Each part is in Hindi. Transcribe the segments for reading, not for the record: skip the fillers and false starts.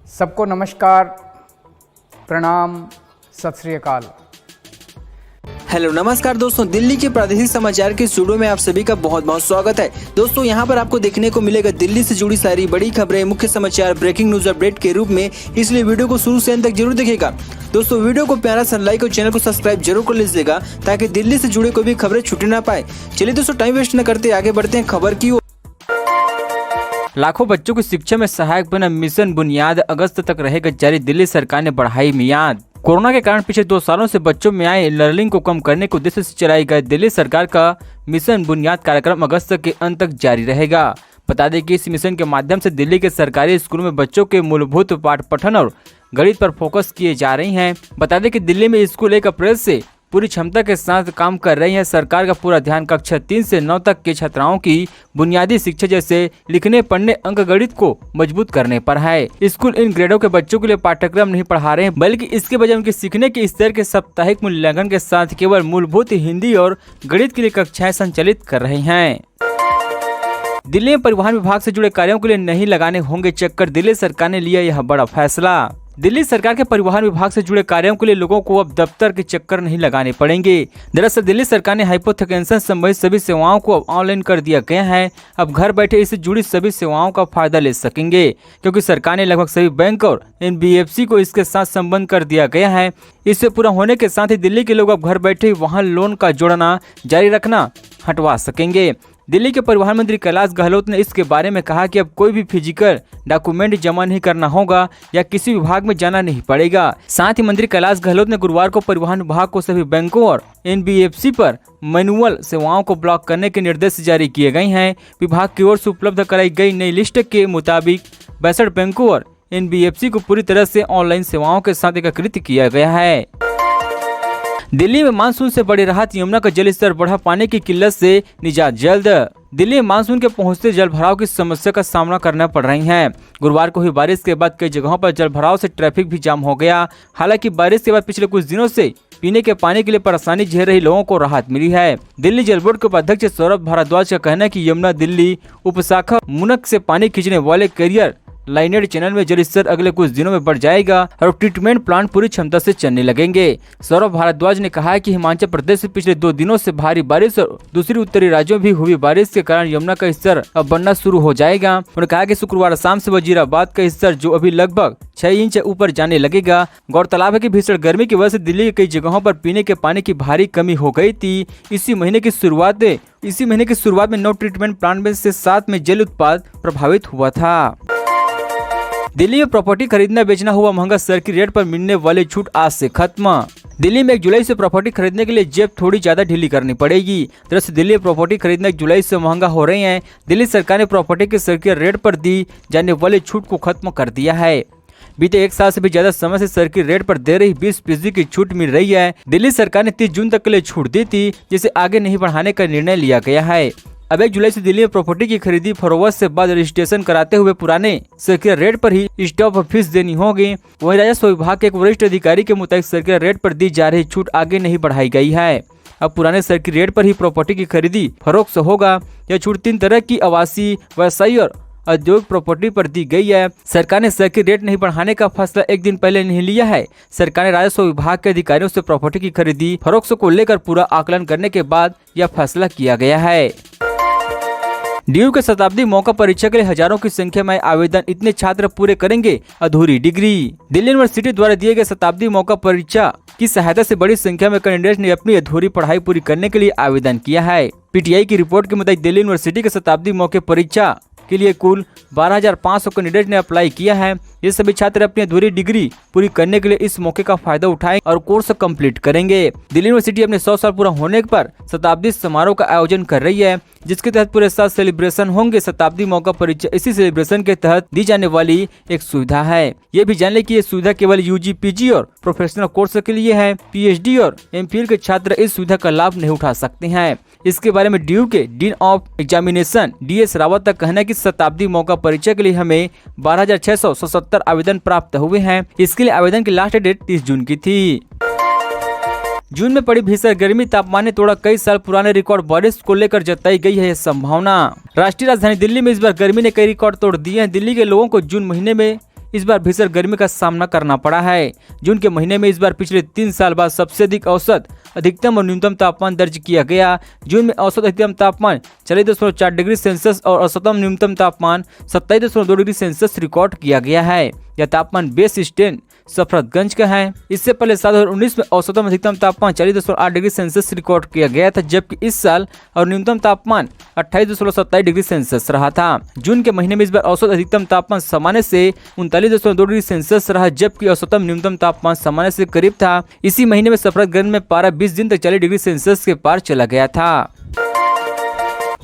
सबको नमस्कार, प्रणाम, सत श्री अकाल। हेलो नमस्कार दोस्तों, दिल्ली के प्रादेशिक समाचार के स्टूडियो में आप सभी का बहुत बहुत स्वागत है। दोस्तों यहाँ पर आपको देखने को मिलेगा दिल्ली से जुड़ी सारी बड़ी खबरें, मुख्य समाचार, ब्रेकिंग न्यूज अपडेट के रूप में, इसलिए वीडियो को शुरू से अंत तक जरूर देखिएगा। दोस्तों वीडियो को प्यारा सा लाइक और चैनल को सब्सक्राइब जरूर कर लीजिएगा ताकि दिल्ली से जुड़े कोई भी खबरें छूटे ना पाए। चलिए दोस्तों टाइम वेस्ट न करते आगे बढ़ते हैं खबर की ओर। लाखों बच्चों की शिक्षा में सहायक बना मिशन बुनियाद अगस्त तक रहेगा जारी, दिल्ली सरकार ने बढ़ाई मियाद। कोरोना के कारण पिछले 2 सालों से बच्चों में आए लर्निंग को कम करने के उद्देश्य से चलाई गई दिल्ली सरकार का मिशन बुनियाद कार्यक्रम अगस्त के अंत तक जारी रहेगा। बता दें कि इस मिशन के माध्यम से दिल्ली के सरकारी स्कूलों में बच्चों के मूलभूत पाठ पठन और गणित पर फोकस किए जा रही हैं। बता दें कि दिल्ली में स्कूल 1 अप्रैल से पूरी क्षमता के साथ काम कर रही है। सरकार का पूरा ध्यान कक्षा 3 से 9 तक के छात्राओं की बुनियादी शिक्षा जैसे लिखने, पढ़ने, अंक गणित को मजबूत करने पर है। स्कूल इन ग्रेडों के बच्चों के लिए पाठ्यक्रम नहीं पढ़ा रहे हैं, बल्कि इसके बजाय उनके सीखने के स्तर के साप्ताहिक मूल्यांकन के साथ केवल मूलभूत हिंदी और गणित के लिए कक्षाएं संचालित कर रहे हैं। दिल्ली में परिवहन विभाग से जुड़े कार्यों के लिए नहीं लगाने होंगे चक्कर, दिल्ली सरकार ने लिया यह बड़ा फैसला। दिल्ली सरकार के परिवहन विभाग से जुड़े कार्यों के लिए लोगों को अब दफ्तर के चक्कर नहीं लगाने पड़ेंगे। दरअसल दिल्ली सरकार ने हाइपोथेकेशन संबंधित सभी सेवाओं को अब ऑनलाइन कर दिया गया है। अब घर बैठे इससे जुड़ी सभी सेवाओं का फायदा ले सकेंगे, क्योंकि सरकार ने लगभग सभी बैंक और NBFC को इसके साथ संबंध कर दिया गया है। इससे पूरा होने के साथ ही दिल्ली के लोग अब घर बैठे वाहन लोन का जोड़ना जारी रखना हटवा सकेंगे। दिल्ली के परिवहन मंत्री कैलाश गहलोत ने इसके बारे में कहा कि अब कोई भी फिजिकल डॉक्यूमेंट जमा नहीं करना होगा या किसी विभाग में जाना नहीं पड़ेगा। साथ ही मंत्री कैलाश गहलोत ने गुरुवार को परिवहन विभाग को सभी बैंकों और NBFC पर मैनुअल सेवाओं को ब्लॉक करने के निर्देश जारी किए गए हैं। विभाग की ओर से उपलब्ध कराई गई नई लिस्ट के मुताबिक 62 बैंकों और NBFC को पूरी तरह से ऑनलाइन सेवाओं के साथ एकीकृत किया गया है। दिल्ली में मानसून से बड़ी राहत, यमुना का जलस्तर बढ़ा, पानी की किल्लत से निजात जल्द। दिल्ली में मानसून के पहुंचते जलभराव की समस्या का सामना करना पड़ रही है। गुरुवार को हुई बारिश के बाद कई जगहों पर जलभराव से ट्रैफिक भी जाम हो गया। हालांकि बारिश के बाद पिछले कुछ दिनों से पीने के पानी के लिए परेशानी झेल रही लोगों को राहत मिली है। दिल्ली जल बोर्ड के उपाध्यक्ष सौरभ भारद्वाज का कहना है कि यमुना दिल्ली उपशाखा मुनक से पानी खींचने वाले कैरियर लाइनेड चैनल में जलस्तर अगले कुछ दिनों में बढ़ जाएगा और ट्रीटमेंट प्लांट पूरी क्षमता से चलने लगेंगे। सौरभ भारद्वाज ने कहा है कि हिमाचल प्रदेश में पिछले 2 दिनों से भारी बारिश और दूसरी उत्तरी राज्यों में भी हुई बारिश के कारण यमुना का स्तर अब बढ़ना शुरू हो जाएगा। उन्होंने कहा कि शुक्रवार शाम से वजीराबाद का स्तर जो अभी लगभग 6 इंच ऊपर जाने लगेगा। गौरतलब है कि भीषण गर्मी की वजह से दिल्ली के कई जगहों पर पीने के पानी की भारी कमी हो गई थी। इसी महीने की शुरुआत में 9 ट्रीटमेंट प्लांट में से 7 में जल उत्पाद प्रभावित हुआ था। दिल्ली में प्रॉपर्टी खरीदना बेचना हुआ महंगा, सरकारी रेट पर मिलने वाली छूट आज से खत्म। दिल्ली में 1 जुलाई से प्रॉपर्टी खरीदने के लिए जेब थोड़ी ज्यादा ढीली करनी पड़ेगी। दरअसल दिल्ली में प्रॉपर्टी खरीदना 1 जुलाई से महंगा हो रहे हैं। दिल्ली सरकार ने प्रॉपर्टी के सरकारी रेट पर दी जाने वाली छूट को खत्म कर दिया है। बीते 1 साल से भी ज्यादा समय से सरकारी रेट पर दे रही 20% की छूट मिल रही है। दिल्ली सरकार ने 30 जून तक के लिए छूट दी थी, जिसे आगे नहीं बढ़ाने का निर्णय लिया गया है। अब 1 जुलाई से दिल्ली में प्रॉपर्टी की खरीदी फरोख्त से बाद रजिस्ट्रेशन कराते हुए पुराने सरकारी रेट पर ही स्टॉप फीस देनी होगी। वहीं राजस्व विभाग के एक वरिष्ठ अधिकारी के मुताबिक सरकारी रेट पर दी जा रही छूट आगे नहीं बढ़ाई गई है। अब पुराने सरकारी रेट पर ही प्रॉपर्टी की खरीदी फरोख्त से होगा। यह छूट 3 तरह की आवासीय, व्यवसायी और औद्योगिक प्रॉपर्टी पर दी गई है। सरकार ने सरकारी रेट नहीं बढ़ाने का फैसला 1 दिन पहले नहीं लिया है। सरकार ने राजस्व विभाग के अधिकारियों से प्रॉपर्टी की खरीदी फरोख्त को लेकर पूरा आकलन करने के बाद यह फैसला किया गया है। DU के शताब्दी मौका परीक्षा के लिए हजारों की संख्या में आवेदन, इतने छात्र पूरे करेंगे अधूरी डिग्री। दिल्ली यूनिवर्सिटी द्वारा दिए गए शताब्दी मौका परीक्षा की सहायता से बड़ी संख्या में कैंडिडेट ने अपनी अधूरी पढ़ाई पूरी करने के लिए आवेदन किया है। PTI की रिपोर्ट के मुताबिक दिल्ली यूनिवर्सिटी के शताब्दी मौके परीक्षा के लिए कुल 12,500 कैंडिडेट ने अप्लाई किया है। ये सभी छात्र अपनी अधूरी डिग्री पूरी करने के लिए इस मौके का फायदा उठाएं और कोर्स कंप्लीट करेंगे। दिल्ली यूनिवर्सिटी अपने 100 साल पूरा होने पर शताब्दी समारोह का आयोजन कर रही है, जिसके तहत पूरे साल सेलिब्रेशन होंगे। शताब्दी मौका परीक्षा इसी सेलिब्रेशन के तहत दी जाने वाली एक सुविधा है। ये भी जान लें कि ये सुविधा केवल UG, PG और प्रोफेशनल कोर्स के लिए है। PhD और MPhil के छात्र इस सुविधा का लाभ नहीं उठा सकते हैं। इसके बारे में DU के dean of examination DS Rawat का कहना है कि शताब्दी मौका परीक्षा के लिए हमें 12,677 आवेदन प्राप्त हुए हैं। इसके लिए आवेदन की लास्ट डेट 30 जून की थी। जून में पड़ी भीषण गर्मी, तापमान ने तोड़ा कई साल पुराने रिकॉर्ड, बारिश को लेकर जताई गई है संभावना। राष्ट्रीय राजधानी दिल्ली में इस बार गर्मी ने कई रिकॉर्ड तोड़ दिए हैं। दिल्ली के लोगों को जून महीने में इस बार भीषण गर्मी का सामना करना पड़ा है। जून के महीने में इस बार पिछले 3 साल बाद सबसे अधिक औसत अधिकतम और न्यूनतम तापमान दर्ज किया गया। जून में औसत अधिकतम तापमान 40.4 डिग्री सेल्सियस और औसतम न्यूनतम तापमान 27.2 डिग्री सेल्सियस रिकॉर्ड किया गया है। यह तापमान बेस स्टैंड सफरतगंज का है। इससे पहले 2019 में औसतम अधिकतम तापमान 40.8 डिग्री सेल्सियस रिकॉर्ड किया गया था, जबकि इस साल और न्यूनतम तापमान 28.27 डिग्री सेल्सियस रहा था। जून के महीने में इस बार औसत अधिकतम तापमान सामान्य से 39.2 डिग्री सेल्सियस रहा, जबकि औसतम न्यूनतम तापमान सामान्य से करीब था। इसी महीने में सफरतगंज में पारा 20 दिन तक 40 डिग्री सेल्सियस के पार चला गया था।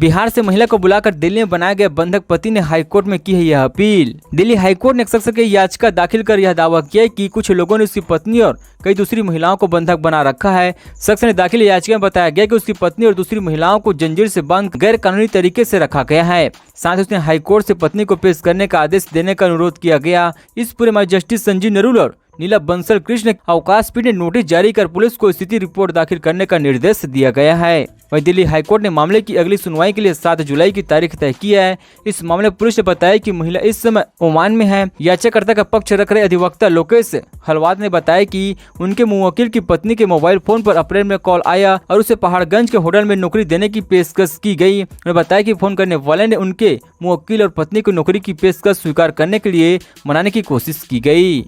बिहार से महिला को बुलाकर दिल्ली में बनाए गए बंधक पति ने हाईकोर्ट में की है यह अपील। दिल्ली हाईकोर्ट ने एक शख्स की याचिका दाखिल कर यह दावा किया कि कुछ लोगों ने उसकी पत्नी और कई दूसरी महिलाओं को बंधक बना रखा है। शख्स ने दाखिल याचिका में बताया गया कि उसकी पत्नी और दूसरी महिलाओं को जंजीर से बांध गैर कानूनी तरीके से रखा गया है। साथ ही उसने हाईकोर्ट से पत्नी को पेश करने का आदेश देने का अनुरोध किया गया। इस पूरे में जस्टिस संजीव नरूल और नीला बंसल कृष्ण अवकाश पीठ ने नोटिस जारी कर पुलिस को स्थिति रिपोर्ट दाखिल करने का निर्देश दिया गया है। वहीं दिल्ली हाईकोर्ट ने मामले की अगली सुनवाई के लिए 7 जुलाई की तारीख तय की है। इस मामले में पुलिस ने बताया कि महिला इस समय ओमान में है। याचिकाकर्ता का पक्ष रख रहे अधिवक्ता लोकेश हलवाद ने बताया कि उनके मुवक्किल की पत्नी के मोबाइल फोन पर अप्रैल में कॉल आया और उसे पहाड़गंज के होटल में नौकरी देने की पेशकश की गई। उन्होंने बताया कि फोन करने वाले ने उनके मुवक्किल और पत्नी को नौकरी की पेशकश स्वीकार करने के लिए मनाने की कोशिश की गई।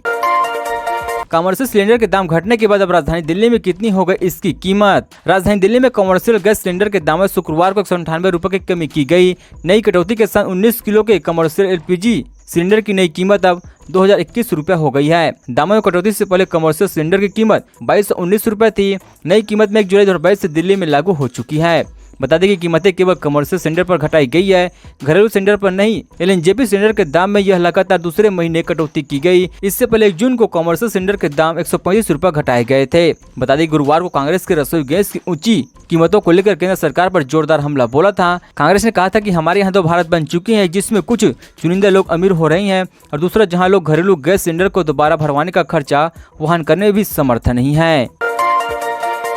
कमर्शियल सिलेंडर के दाम घटने के बाद अब राजधानी दिल्ली में कितनी हो गई इसकी कीमत। राजधानी दिल्ली में कमर्शियल गैस सिलेंडर के दाम में शुक्रवार को 198 रुपए की कमी की गई। नई कटौती के साथ 19 किलो के कमर्शियल एलपीजी सिलेंडर की नई कीमत अब 2021 रुपये हो गई है। दामों में कटौती से पहले कमर्शियल सिलेंडर की कीमत 2219 रुपये थी। नई कीमत में 1 जुलाई 2022 से दिल्ली में लागू हो चुकी है। बता दें कि कीमतें केवल कमर्शियल सिलेंडर पर घटाई गई है, घरेलू सिलेंडर पर नहीं। एलएनजेपी सिलेंडर के दाम में यह लगातार दूसरे महीने कटौती की गई। इससे पहले 1 जून को कमर्शियल सिलेंडर के दाम 135 रुपये घटाए गए थे। बता दें गुरुवार को कांग्रेस के रसोई गैस की ऊंची कीमतों को लेकर केंद्र सरकार पर जोरदार हमला बोला था। कांग्रेस ने कहा था कि हमारे यहाँ 2 भारत बन चुके हैं, जिसमें कुछ चुनिंदा लोग अमीर हो रहे हैं और दूसरा जहाँ लोग घरेलू गैस सिलेंडर को दोबारा भरवाने का खर्चा वहन करने में भी समर्थ नहीं है।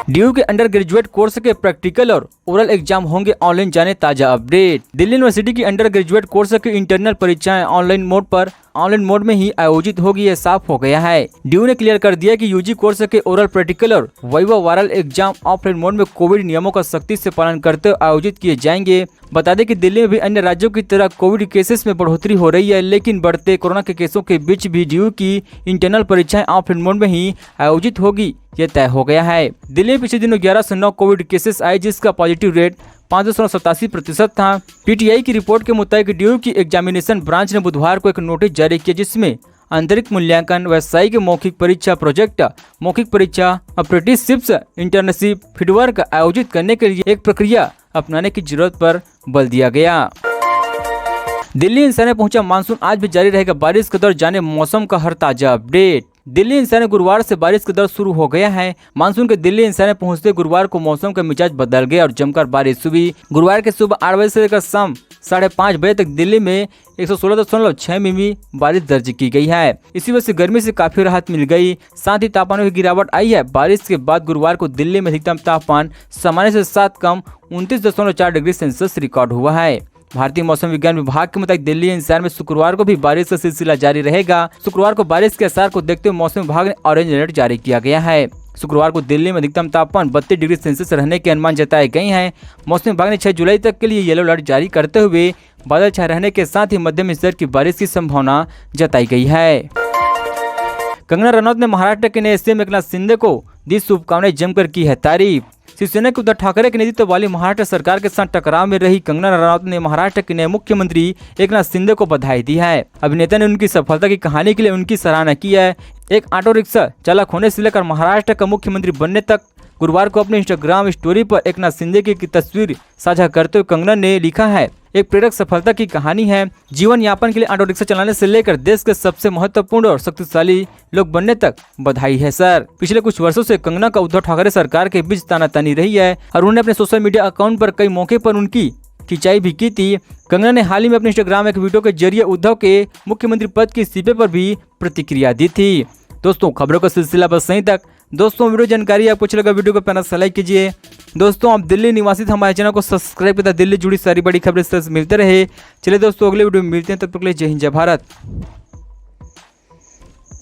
डीयू के अंडर ग्रेजुएट कोर्स के प्रैक्टिकल और ओरल एग्जाम होंगे ऑनलाइन, जाने ताजा अपडेट। दिल्ली यूनिवर्सिटी की अंडर ग्रेजुएट कोर्स की इंटरनल परीक्षाएं ऑनलाइन मोड में ही आयोजित होगी, यह साफ हो गया है। डीयू ने क्लियर कर दिया कि यूजी कोर्स के ओरल प्रैक्टिकल और viva viral exam offline mode में कोविड नियमों का सख्ती से पालन करते हुए आयोजित किए जाएंगे। बता दें कि दिल्ली में भी अन्य राज्यों की तरह कोविड केसेस में बढ़ोतरी हो रही है, लेकिन बढ़ते कोरोना के केसों के बीच भी डीयू की इंटरनल परीक्षाएं ऑफलाइन मोड में ही आयोजित होगी, यह तय हो गया है। दिल्ली में पिछले दिनों 1109 कोविड केसेस आए, जिसका पॉजिटिव रेट 587% था। पीटीआई की रिपोर्ट के मुताबिक डीयू की एग्जामिनेशन ब्रांच ने बुधवार को एक नोटिस जारी किया, जिसमें आंतरिक मूल्यांकन, व्यावसायिक मौखिक परीक्षा, प्रोजेक्ट मौखिक परीक्षा, अप्रेंटिसशिप्स, इंटर्नशिप, फील्डवर्क आयोजित करने के लिए एक प्रक्रिया अपनाने की जरूरत पर बल दिया गया। दिल्ली एनसीआर में पहुंचा मानसून, आज भी जारी रहेगा बारिश का दौर, जाने मौसम का हर ताजा अपडेट। दिल्ली एनसीआर में गुरुवार से बारिश का दौर शुरू हो गया है। मानसून के दिल्ली एनसीआर में पहुंचते गुरुवार को मौसम का मिजाज बदल गया और जमकर बारिश हुई। गुरुवार के सुबह 8 बजे से लेकर शाम 5:30 बजे तक दिल्ली में 116.6 मिमी बारिश दर्ज की गई है। इसी वजह से गर्मी से काफी राहत मिल गई, साथ ही तापमान में गिरावट आई है। बारिश के बाद गुरुवार को दिल्ली में अधिकतम तापमान सामान्य से 7 कम 29.4 डिग्री सेल्सियस रिकॉर्ड हुआ है। भारतीय मौसम विज्ञान विभाग के मुताबिक दिल्ली एनसीआर में शुक्रवार को भी बारिश का सिलसिला जारी रहेगा। शुक्रवार को बारिश के असर को देखते हुए मौसम विभाग ने ऑरेंज अलर्ट जारी किया गया है। शुक्रवार को दिल्ली में अधिकतम तापमान 32 डिग्री सेल्सियस रहने के अनुमान जताए गए हैं। मौसम विभाग ने 6 जुलाई तक के लिए येलो अलर्ट जारी करते हुए बादल छाए रहने के साथ ही मध्यम स्तर की बारिश की संभावना जताई गई है। कंगना रनौत ने महाराष्ट्र के नए सीएम एकनाथ शिंदे को दी शुभकामनाएं, जमकर की है तारीफ। शिवसेना के उद्धव ठाकरे के नेतृत्व वाली महाराष्ट्र सरकार के साथ टकराव में रही कंगना रनौत ने महाराष्ट्र के नए मुख्यमंत्री एकनाथ शिंदे को बधाई दी है। अभिनेता ने उनकी सफलता की कहानी के लिए उनकी सराहना की है। एक ऑटो रिक्शा चालक होने से लेकर महाराष्ट्र का मुख्यमंत्री बनने तक गुरुवार को अपने इंस्टाग्राम स्टोरी पर एकनाथ शिंदे की तस्वीर साझा करते हुए कंगना ने लिखा है, एक प्रेरक सफलता की कहानी है। जीवन यापन के लिए ऑटो रिक्शा चलाने से लेकर देश के सबसे महत्वपूर्ण और शक्तिशाली लोग बनने तक बधाई है सर। पिछले कुछ वर्षों से कंगना का उद्धव ठाकरे सरकार के बीच तानातानी रही है और उन्होंने अपने सोशल मीडिया अकाउंट पर कई मौके पर उनकी खिंचाई भी की थी। कंगना ने हाल ही में अपने इंस्टाग्राम एक वीडियो के जरिए उद्धव के मुख्यमंत्री पद के इस्तीफे पर भी प्रतिक्रिया दी थी। दोस्तों, खबरों का सिलसिला बस यहीं तक। दोस्तों, वीडियो जानकारी आपको अच्छा लगा, वीडियो को प्यारा सा लाइक कीजिए। दोस्तों, आप दिल्ली निवासी हमारे चैनल को सब्सक्राइब करते दिल्ली जुड़ी सारी बड़ी खबरें मिलते रहे। चलिए दोस्तों, अगले वीडियो में मिलते हैं, तब तक के लिए जय हिंद जय भारत।